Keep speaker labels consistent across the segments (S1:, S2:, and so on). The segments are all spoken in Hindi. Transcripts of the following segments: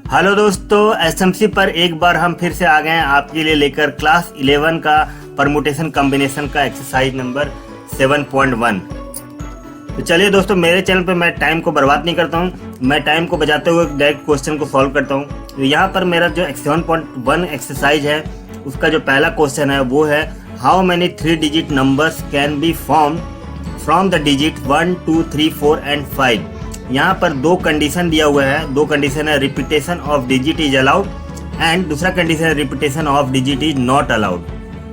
S1: हेलो दोस्तों, एसएमसी पर एक बार हम फिर से आ गए हैं आपके लिए लेकर क्लास 11 का परमुटेशन कॉम्बिनेशन का एक्सरसाइज नंबर 7.1। तो चलिए दोस्तों, मेरे चैनल पे मैं टाइम को बर्बाद नहीं करता हूँ, मैं टाइम को बचाते हुए डायरेक्ट क्वेश्चन को सॉल्व करता हूँ। तो यहाँ पर मेरा जो 7.1 एक्सरसाइज है उसका जो पहला क्वेश्चन है वो है how many 3 digit numbers can be form from the digit 1, 2, 3, 4 and 5। यहाँ पर दो कंडीशन दिया हुआ है। दो कंडीशन है, repetition of digit is allowed and दूसरा कंडीशन है repetition of digit is not allowed.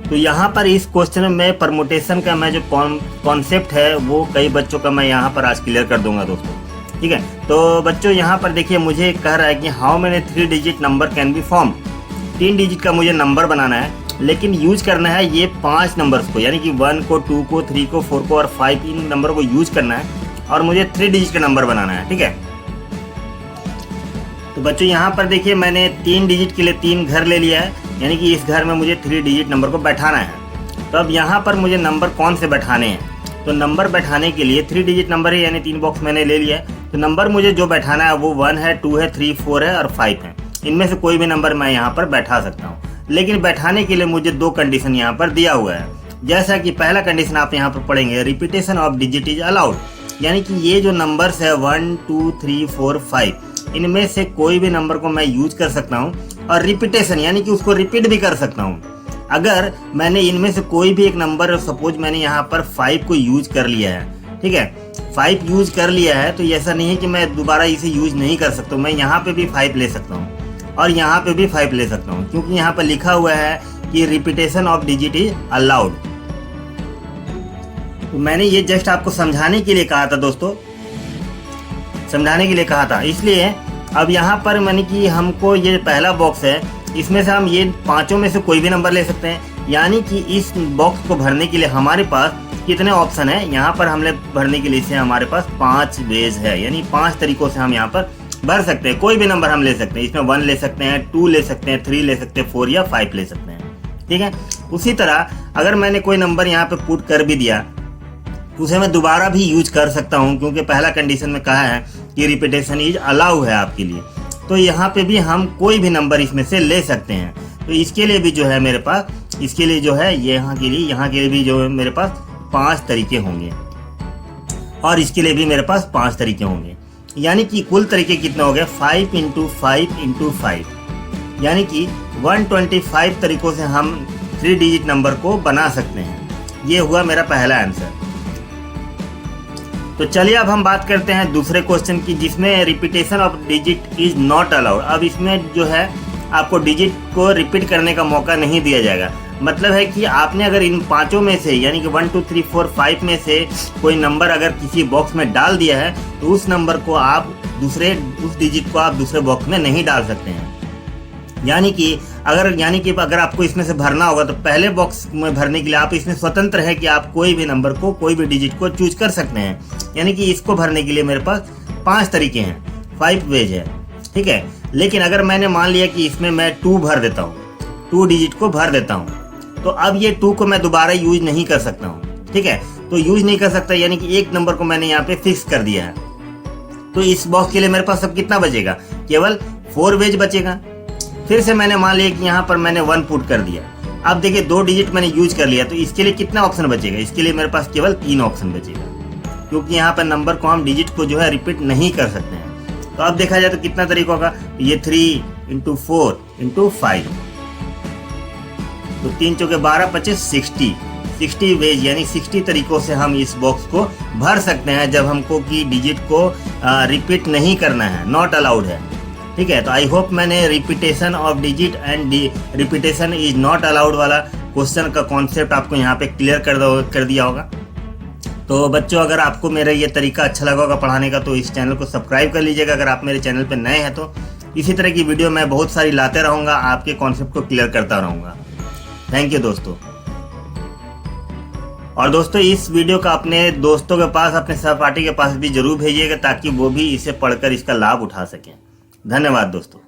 S1: तो यहाँ पर इस क्वेश्चन में परमुटेशन का मैं जो कॉन्सेप्ट है वो कई बच्चों का मैं यहाँ पर आज क्लियर कर दूंगा दोस्तों, ठीक है। तो बच्चों यहाँ पर देखिए, मुझे कह रहा है कि how many 3 digit number can be form. 3 digit का मुझे नंबर बनाना है, लेकिन यूज करना है ये 5 नंबर्स को, यानी कि 1 को, 2 को, 3 को, 4 को और 5 इन नंबर को यूज करना है और मुझे 3 डिजिट का नंबर बनाना है, ठीक है। तो बच्चों यहाँ पर देखिए, मैंने 3 डिजिट के लिए 3 घर ले लिया है, यानी कि इस घर में मुझे 3 डिजिट नंबर को बैठाना है। तो अब यहाँ पर मुझे नंबर कौन से बैठाने हैं, तो नंबर बैठाने के लिए 3 डिजिट नंबर है, यानी 3 बॉक्स मैंने ले लिया है। तो नंबर मुझे जो बैठाना है वो 1 है, 2 है, 3, 4 है और 5 है। इनमें से कोई भी नंबर मैं यहाँ पर बैठा सकता हूँ, लेकिन बैठाने के लिए मुझे 2 कंडीशन यहाँ पर दिया हुआ है। जैसा कि पहला कंडीशन आप यहाँ पर पढ़ेंगे, repetition of digit is allowed, यानी कि ये जो नंबर्स है 1, 2, 3, 4, 5, इनमें से कोई भी नंबर को मैं यूज कर सकता हूँ। और रिपीटेशन यानी कि उसको रिपीट भी कर सकता हूँ। अगर मैंने इनमें से कोई भी एक नंबर, सपोज मैंने यहाँ पर 5 को यूज कर लिया है, ठीक है, 5 यूज कर लिया है, तो ऐसा नहीं है कि मैं दोबारा इसे यूज नहीं कर सकता हूँ। मैं यहाँ पे भी 5 ले सकता हूँ और यहाँ पे भी 5 ले सकता हूँ, क्योंकि यहाँ पर लिखा हुआ है कि repetition of digit is allowed. तो मैंने ये जस्ट आपको समझाने के लिए कहा था दोस्तों, समझाने के लिए कहा था, इसलिए अब यहाँ पर मैंने कि हमको ये पहला बॉक्स है, इसमें से हम ये 5 में से कोई भी नंबर ले सकते हैं। यानी कि इस बॉक्स को भरने के लिए हमारे पास कितने ऑप्शन है, यहाँ पर हमने भरने के लिए से हमारे पास 5 वेज है, यानी 5 तरीकों से हम यहाँ पर भर सकते हैं। कोई भी नंबर हम ले सकते हैं, इसमें 1 ले सकते हैं, 2 ले सकते हैं, 3 ले सकते हैं, 4 या 5 ले सकते हैं, ठीक है। उसी तरह अगर मैंने कोई नंबर यहाँ पे पुट कर भी दिया तो उसे मैं दोबारा भी यूज कर सकता हूँ, क्योंकि पहला कंडीशन में कहा है कि रिपीटेशन इज अलाउ है आपके लिए। तो यहाँ पे भी हम कोई भी नंबर इसमें से ले सकते हैं। तो इसके लिए भी जो है मेरे पास, इसके लिए जो है ये यहाँ के लिए भी जो है मेरे पास 5 तरीके होंगे और इसके लिए भी मेरे पास 5 तरीके होंगे। यानी कि कुल तरीके कितने हो गए, 5 × 5 × 5, यानी कि 125 तरीकों से हम 3 डिजिट नंबर को बना सकते हैं। ये हुआ मेरा पहला आंसर। तो चलिए अब हम बात करते हैं दूसरे क्वेश्चन की, जिसमें repetition of digit is not allowed. अब इसमें जो है आपको डिजिट को रिपीट करने का मौका नहीं दिया जाएगा। मतलब है कि आपने अगर इन 5 में से, यानी कि 1, 2, 3, 4, 5 में से कोई नंबर अगर किसी बॉक्स में डाल दिया है, तो उस नंबर को आप उस डिजिट को आप दूसरे बॉक्स में नहीं डाल सकते हैं। यानी कि अगर आपको इसमें से भरना होगा तो पहले बॉक्स में भरने के लिए आप इसमें स्वतंत्र है कि आप कोई भी नंबर को, कोई भी डिजिट को चूज कर सकते हैं। यानी कि इसको भरने के लिए मेरे पास 5 तरीके हैं, 5 वेज है, ठीक है। लेकिन अगर मैंने मान लिया कि इसमें मैं 2 भर देता हूँ, 2 डिजिट को भर देता हूँ, तो अब ये 2 को मैं दोबारा यूज नहीं कर सकता हूँ, ठीक है। तो यूज नहीं कर सकता, यानी कि एक नंबर को मैंने यहाँ पे फिक्स कर दिया है। तो इस बॉक्स के लिए मेरे पास अब कितना बचेगा, केवल 4 वेज बचेगा। फिर से मैंने मान लिया कि यहाँ पर मैंने 1 पुट कर दिया। अब देखिए 2 डिजिट मैंने यूज कर लिया, तो इसके लिए कितना ऑप्शन बचेगा, इसके लिए मेरे पास केवल 3 ऑप्शन बचेगा, क्योंकि यहाँ पर नंबर को हम डिजिट को जो है रिपीट नहीं कर सकते हैं। तो अब देखा जाए तो कितना तरीकों का, ये 3 × 4 × 5, तो 3 चौके 12 25 60 वेज, यानी 60 तरीकों से हम इस बॉक्स को भर सकते हैं जब हमको कि डिजिट को रिपीट नहीं करना है, नॉट अलाउड है, ठीक है। तो आई होप मैंने repetition of digit and repetition is not allowed वाला क्वेश्चन का कॉन्सेप्ट आपको यहाँ पे क्लियर कर दिया होगा। तो बच्चों, अगर आपको मेरा ये तरीका अच्छा लगा होगा पढ़ाने का, तो इस चैनल को सब्सक्राइब कर लीजिएगा। अगर आप मेरे चैनल पे नए हैं तो इसी तरह की वीडियो मैं बहुत सारी लाते रहूँगा, आपके कॉन्सेप्ट को क्लियर करता रहूँगा। थैंक यू दोस्तों। और दोस्तों, इस वीडियो का अपने दोस्तों के पास, अपने सहपाठी के पास भी जरूर भेजिएगा, ताकि वो भी इसे पढ़कर इसका लाभ उठा सकें। धन्यवाद दोस्तों।